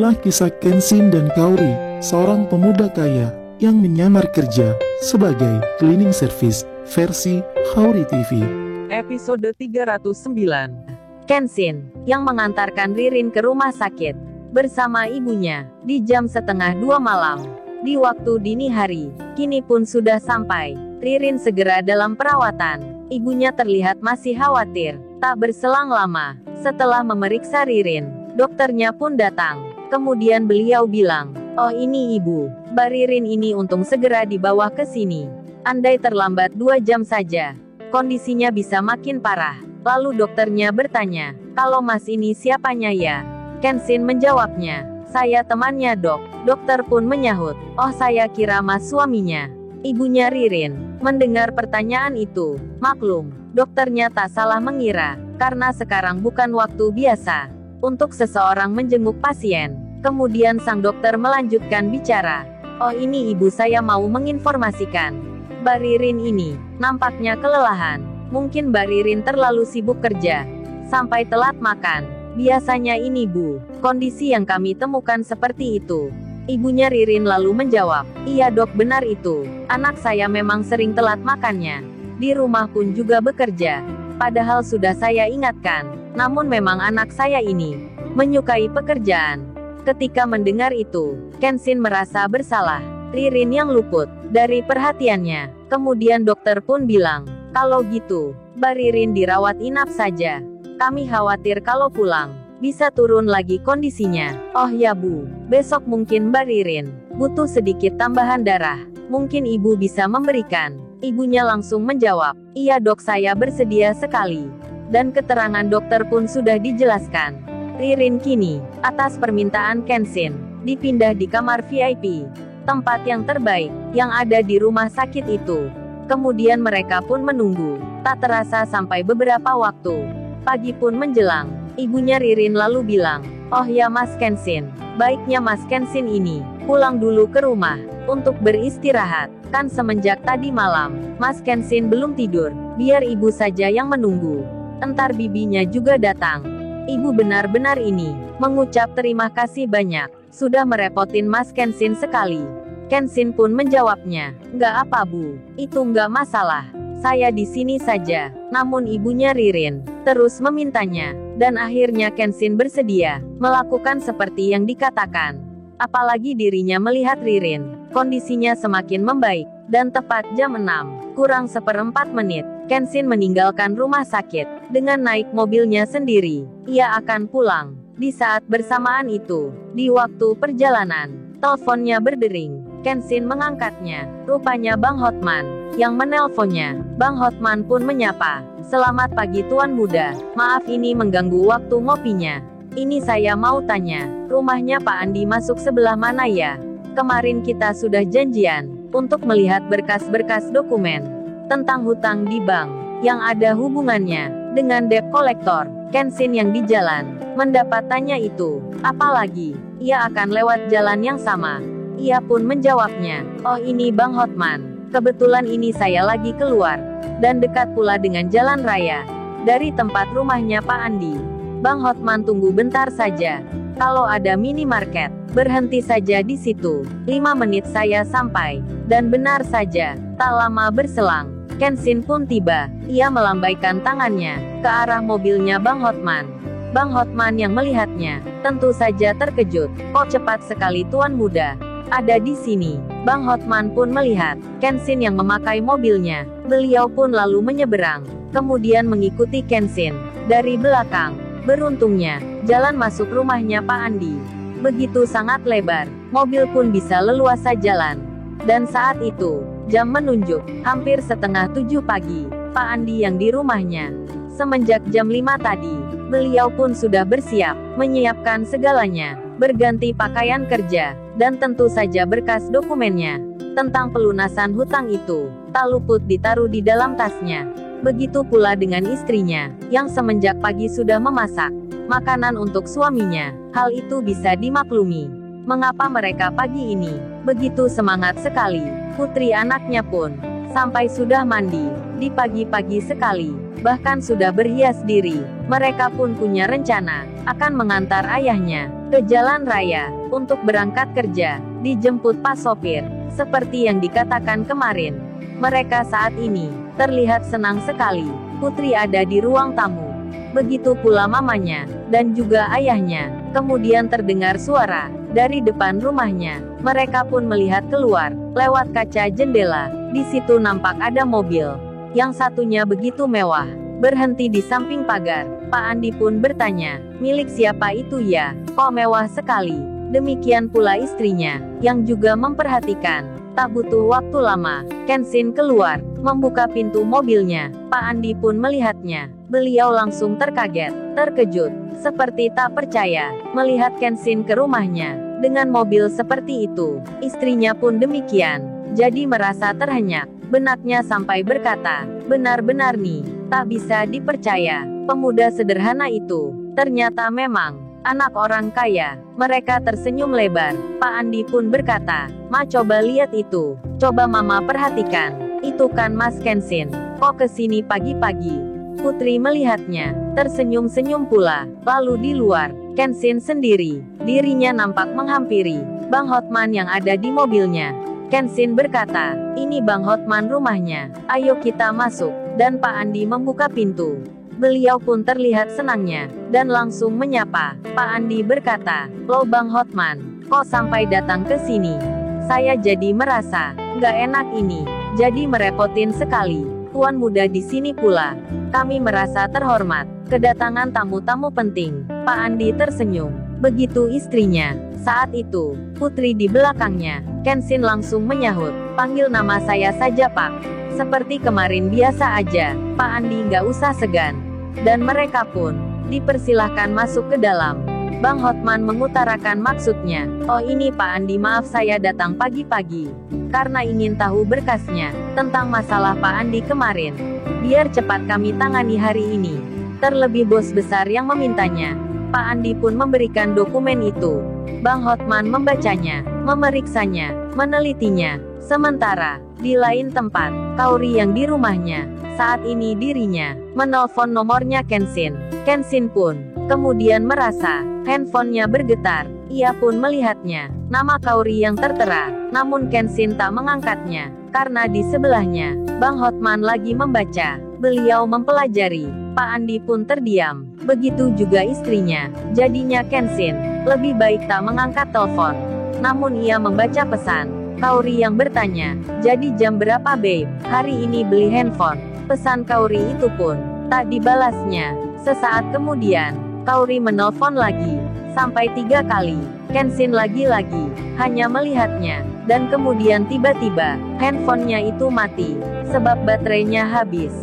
Inilah kisah Kenshin dan Kaori, seorang pemuda kaya yang menyamar kerja sebagai cleaning service versi Kaori TV. Episode 309. Kenshin, yang mengantarkan Ririn ke rumah sakit, bersama ibunya, di jam 1:30 malam. Di waktu dini hari, kini pun sudah sampai. Ririn segera dalam perawatan. Ibunya terlihat masih khawatir. Tak berselang lama, setelah memeriksa Ririn, dokternya pun datang. Kemudian beliau bilang, "Oh ini ibu, Mbak Ririn ini untung segera dibawa ke sini. Andai terlambat 2 jam saja, kondisinya bisa makin parah." Lalu dokternya bertanya, "Kalau mas ini siapanya ya?" Kenshin menjawabnya, "Saya temannya dok." Dokter pun menyahut, "Oh saya kira mas suaminya." Ibunya Ririn mendengar pertanyaan itu, maklum, dokternya tak salah mengira, karena sekarang bukan waktu biasa untuk seseorang menjenguk pasien. Kemudian sang dokter melanjutkan bicara, "Oh ini ibu saya mau menginformasikan. Mbak Ririn ini nampaknya kelelahan. Mungkin Mbak Ririn terlalu sibuk kerja, sampai telat makan. Biasanya ini bu, kondisi yang kami temukan seperti itu." Ibunya Ririn lalu menjawab, "Iya dok benar itu. Anak saya memang sering telat makannya. Di rumah pun juga bekerja. Padahal sudah saya ingatkan. Namun memang anak saya ini menyukai pekerjaan." Ketika mendengar itu, Kenshin merasa bersalah. Ririn yang luput dari perhatiannya. Kemudian dokter pun bilang, "Kalau gitu, Mbak Ririn dirawat inap saja. Kami khawatir kalau pulang bisa turun lagi kondisinya." "Oh ya bu, besok mungkin Mbak Ririn butuh sedikit tambahan darah. Mungkin ibu bisa memberikan." Ibunya langsung menjawab, "Iya dok saya bersedia sekali." Dan keterangan dokter pun sudah dijelaskan. Ririn kini, atas permintaan Kenshin, dipindah di kamar VIP, tempat yang terbaik yang ada di rumah sakit itu. Kemudian mereka pun menunggu. Tak terasa sampai beberapa waktu. Pagi pun menjelang. Ibunya Ririn lalu bilang, "Oh ya Mas Kenshin, baiknya Mas Kenshin ini pulang dulu ke rumah untuk beristirahat. Kan semenjak tadi malam, Mas Kenshin belum tidur. Biar ibu saja yang menunggu. Entar bibinya juga datang." Ibu benar-benar ini mengucap terima kasih banyak. Sudah merepotin Mas Kenshin sekali. Kenshin pun menjawabnya, "Nggak apa bu, itu nggak masalah. Saya di sini saja." Namun ibunya Ririn terus memintanya, dan akhirnya Kenshin bersedia melakukan seperti yang dikatakan. Apalagi dirinya melihat Ririn, kondisinya semakin membaik, dan tepat jam 6:04, Kenshin meninggalkan rumah sakit dengan naik mobilnya sendiri. Ia akan pulang. Di saat bersamaan itu, di waktu perjalanan, teleponnya berdering. Kenshin mengangkatnya. Rupanya Bang Hotman yang menelponnya. Bang Hotman pun menyapa, "Selamat pagi Tuan Muda. Maaf ini mengganggu waktu ngopinya. Ini saya mau tanya, rumahnya Pak Andi masuk sebelah mana ya? Kemarin kita sudah janjian untuk melihat berkas-berkas dokumen tentang hutang di bank yang ada hubungannya dengan debt collector." Kenshin yang di jalan mendapat tanya itu. Apalagi ia akan lewat jalan yang sama. Ia pun menjawabnya, "Oh ini Bang Hotman, kebetulan ini saya lagi keluar, dan dekat pula dengan jalan raya dari tempat rumahnya Pak Andi." Bang Hotman tunggu bentar saja. Kalau ada minimarket, berhenti saja di situ. 5 menit saya sampai. Dan benar saja, tak lama berselang, Kenshin pun tiba. Ia melambaikan tangannya ke arah mobilnya Bang Hotman. Bang Hotman yang melihatnya, tentu saja terkejut. "Kok cepat sekali Tuan Muda ada di sini?" Bang Hotman pun melihat Kenshin yang memakai mobilnya. Beliau pun lalu menyeberang, kemudian mengikuti Kenshin dari belakang. Beruntungnya, jalan masuk rumahnya Pak Andi begitu sangat lebar, mobil pun bisa leluasa jalan. Dan saat itu, jam menunjuk hampir 6:30 pagi. Pak Andi yang di rumahnya. Semenjak jam 5 tadi, beliau pun sudah bersiap, menyiapkan segalanya, berganti pakaian kerja, dan tentu saja berkas dokumennya tentang pelunasan hutang itu tak luput ditaruh di dalam tasnya. Begitu pula dengan istrinya, yang semenjak pagi sudah memasak makanan untuk suaminya. Hal itu bisa dimaklumi. Mengapa mereka pagi ini begitu semangat sekali. Putri anaknya pun sampai sudah mandi di pagi-pagi sekali. bahkan sudah berhias diri. Mereka pun punya rencana akan mengantar ayahnya ke jalan raya untuk berangkat kerja, dijemput pas sopir, seperti yang dikatakan kemarin. Mereka saat ini terlihat senang sekali. Putri ada di ruang tamu. Begitu pula mamanya dan juga ayahnya. Kemudian terdengar suara dari depan rumahnya. Mereka pun melihat keluar lewat kaca jendela. Di situ nampak ada mobil. Yang satunya begitu mewah, berhenti di samping pagar. Pak Andi pun bertanya, milik siapa itu ya? Kok mewah sekali? Demikian pula istrinya, yang juga memperhatikan. Tak butuh waktu lama, Kenshin keluar, membuka pintu mobilnya. Pak Andi pun melihatnya. Beliau langsung terkejut, seperti tak percaya, melihat Kenshin ke rumahnya, dengan mobil seperti itu. Istrinya pun demikian, jadi merasa terhenyak. Benaknya sampai berkata, benar-benar nih, tak bisa dipercaya, pemuda sederhana itu, ternyata memang anak orang kaya. Mereka tersenyum lebar. Pak Andi pun berkata, Ma coba lihat itu. Coba Mama perhatikan. Itu kan Mas Kenshin. Kok kesini pagi-pagi? Putri melihatnya, tersenyum-senyum pula. Lalu di luar, Kenshin sendiri, dirinya nampak menghampiri Bang Hotman yang ada di mobilnya. Kenshin berkata, ini Bang Hotman rumahnya. Ayo kita masuk. Dan Pak Andi membuka pintu. Beliau pun terlihat senangnya, dan langsung menyapa. Pak Andi berkata, "Lo Bang Hotman, kok sampai datang ke sini? Saya jadi merasa nggak enak ini. Jadi merepotin sekali. Tuan muda di sini pula. Kami merasa terhormat. Kedatangan tamu-tamu penting." Pak Andi tersenyum. Begitu istrinya. Saat itu, Putri di belakangnya. Kenshin langsung menyahut, "Panggil nama saya saja Pak. Seperti kemarin biasa aja." Pak Andi nggak usah segan. Dan mereka pun dipersilahkan masuk ke dalam. Bang Hotman mengutarakan maksudnya. "Oh ini Pak Andi, maaf saya datang pagi-pagi. Karena ingin tahu berkasnya, tentang masalah Pak Andi kemarin. Biar cepat kami tangani hari ini. Terlebih bos besar yang memintanya." Pak Andi pun memberikan dokumen itu. Bang Hotman membacanya, memeriksanya, menelitinya. Sementara, di lain tempat, Kaori yang di rumahnya, saat ini dirinya menelpon nomornya Kenshin. Kenshin pun kemudian merasa handphonenya bergetar. Ia pun melihatnya, nama Kaori yang tertera, namun Kenshin tak mengangkatnya, karena di sebelahnya, Bang Hotman lagi membaca. Beliau mempelajari. Pak Andi pun terdiam. Begitu juga istrinya. Jadinya Kenshin lebih baik tak mengangkat telepon. Namun ia membaca pesan Kaori yang bertanya, "Jadi jam berapa babe? Hari ini beli handphone." Pesan Kaori itu pun tak dibalasnya. Sesaat kemudian, Kaori menelpon lagi. Sampai 3 kali. Kenshin lagi-lagi hanya melihatnya. Dan kemudian tiba-tiba, handphonenya itu mati. Sebab baterainya habis.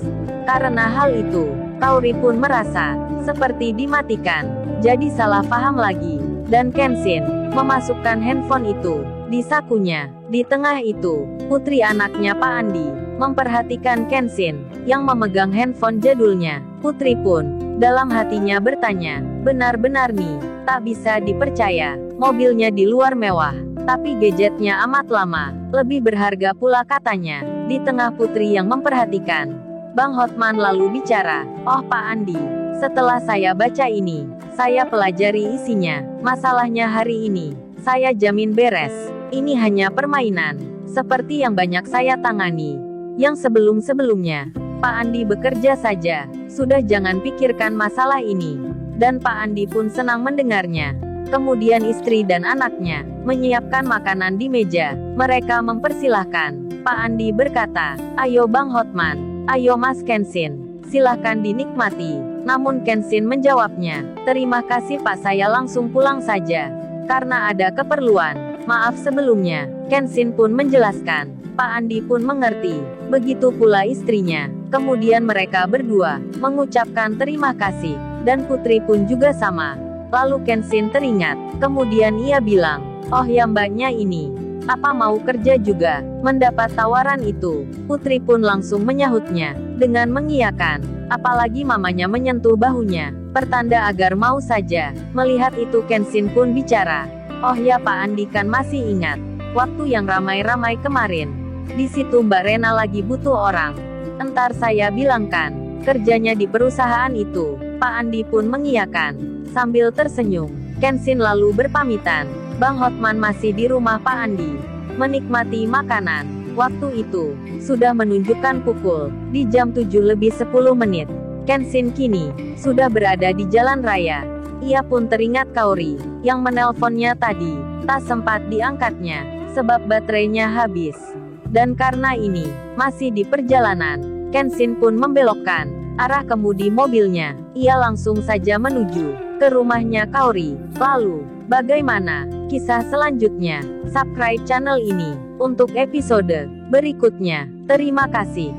Karena hal itu, Kaori pun merasa seperti dimatikan. Jadi salah paham lagi. Dan Kenshin memasukkan handphone itu di sakunya. Di tengah itu, putri anaknya Pak Andi memperhatikan Kenshin yang memegang handphone jadulnya. Putri pun dalam hatinya bertanya, benar-benar nih, tak bisa dipercaya. Mobilnya di luar mewah, tapi gadgetnya amat lama. Lebih berharga pula katanya. Di tengah putri yang memperhatikan, Bang Hotman lalu bicara, "Oh Pak Andi, setelah saya baca ini, saya pelajari isinya. Masalahnya hari ini, saya jamin beres. Ini hanya permainan, seperti yang banyak saya tangani. Yang sebelum-sebelumnya, Pak Andi bekerja saja, sudah jangan pikirkan masalah ini." Dan Pak Andi pun senang mendengarnya. Kemudian istri dan anaknya menyiapkan makanan di meja. Mereka mempersilahkan. Pak Andi berkata, "Ayo Bang Hotman, ayo Mas Kenshin, silahkan dinikmati." Namun Kenshin menjawabnya, "Terima kasih Pak, saya langsung pulang saja. Karena ada keperluan. Maaf sebelumnya." Kenshin pun menjelaskan. Pak Andi pun mengerti. Begitu pula istrinya. Kemudian mereka berdua mengucapkan terima kasih. Dan putri pun juga sama. Lalu Kenshin teringat. Kemudian ia bilang, "Oh ya mbaknya ini, apa mau kerja juga?" Mendapat tawaran itu, putri pun langsung menyahutnya dengan mengiyakan. Apalagi mamanya menyentuh bahunya, pertanda agar mau saja. Melihat itu Kenshin pun bicara, "Oh ya Pak Andi, kan masih ingat waktu yang ramai-ramai kemarin. Di situ Mbak Rena lagi butuh orang. Entar saya bilangkan kerjanya di perusahaan itu. Pak Andi pun mengiyakan, sambil tersenyum. Kenshin lalu berpamitan. Bang Hotman masih di rumah Pak Andi, menikmati makanan. Waktu itu, sudah menunjukkan pukul, di jam 7:10. Kenshin kini, sudah berada di jalan raya. Ia pun teringat Kaori, yang menelponnya tadi, tak sempat diangkatnya, sebab baterainya habis. Dan karena ini, masih di perjalanan, Kenshin pun membelokkan arah kemudi mobilnya. Ia langsung saja menuju ke rumahnya Kaori. Lalu, bagaimana kisah selanjutnya? Subscribe channel ini untuk episode berikutnya. Terima kasih.